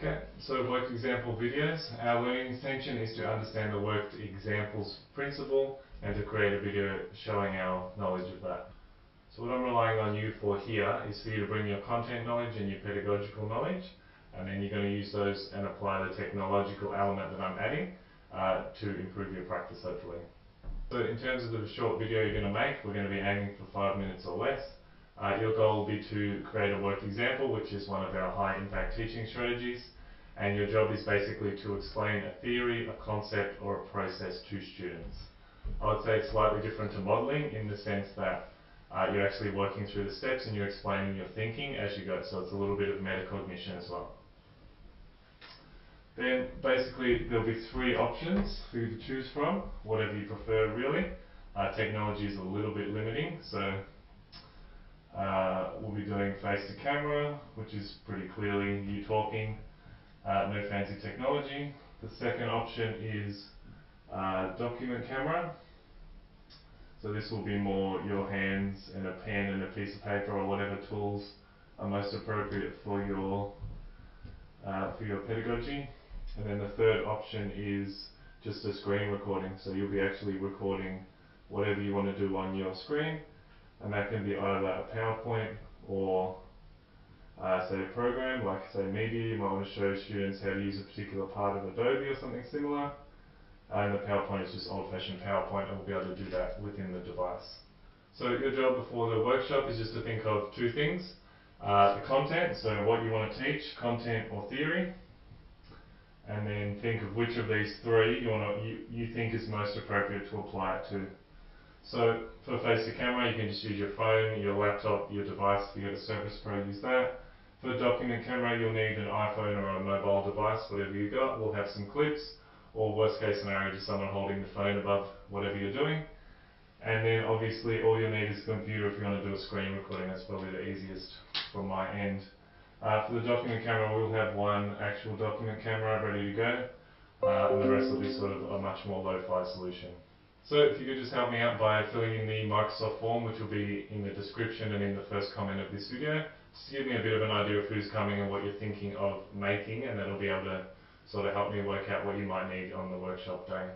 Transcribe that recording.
Okay, so worked example videos. Our learning intention is to understand the worked examples principle and to create a video showing our knowledge of that. So what I'm relying on you for here is for you to bring your content knowledge and your pedagogical knowledge, and then you're going to use those and apply the technological element that I'm adding to improve your practice hopefully. So in terms of the short video you're going to make, we're going to be aiming for 5 minutes or less. Your goal will be to create a worked example, which is one of our high impact teaching strategies, and your job is basically to explain a theory, a concept or a process to students. I would say it's slightly different to modelling in the sense that you're actually working through the steps and you're explaining your thinking as you go, so it's a little bit of metacognition as well. Then basically there'll be 3 options for you to choose from, whatever you prefer really. Technology is a little bit limiting, so we'll be doing face to camera, which is pretty clearly you talking, no fancy technology. The second option is document camera. So this will be more your hands and a pen and a piece of paper or whatever tools are most appropriate for your pedagogy. And then the third option is just a screen recording. So you'll be actually recording whatever you want to do on your screen, and that can be either a PowerPoint or say a program like say Media. You might want to show students how to use a particular part of Adobe or something similar, and the PowerPoint is just old-fashioned PowerPoint, and we'll be able to do that within the device. So your job before the workshop is just to think of 2 things. The content, so what you want to teach, content or theory, and then think of which of these 3 you think is most appropriate to apply it to. So for face to camera, you can just use your phone, your laptop, your device. If you got a Surface Pro, use that. For document camera, you'll need an iPhone or a mobile device, whatever you got. We'll have some clips, or worst case scenario, just someone holding the phone above whatever you're doing. And then obviously all you'll need is a computer if you want to do a screen recording. That's probably the easiest from my end. For the document camera, we'll have one actual document camera ready to go, and the rest will be sort of a much more lo-fi solution. So if you could just help me out by filling in the Microsoft form, which will be in the description and in the first comment of this video, just to give me a bit of an idea of who's coming and what you're thinking of making, and that'll be able to sort of help me work out what you might need on the workshop day.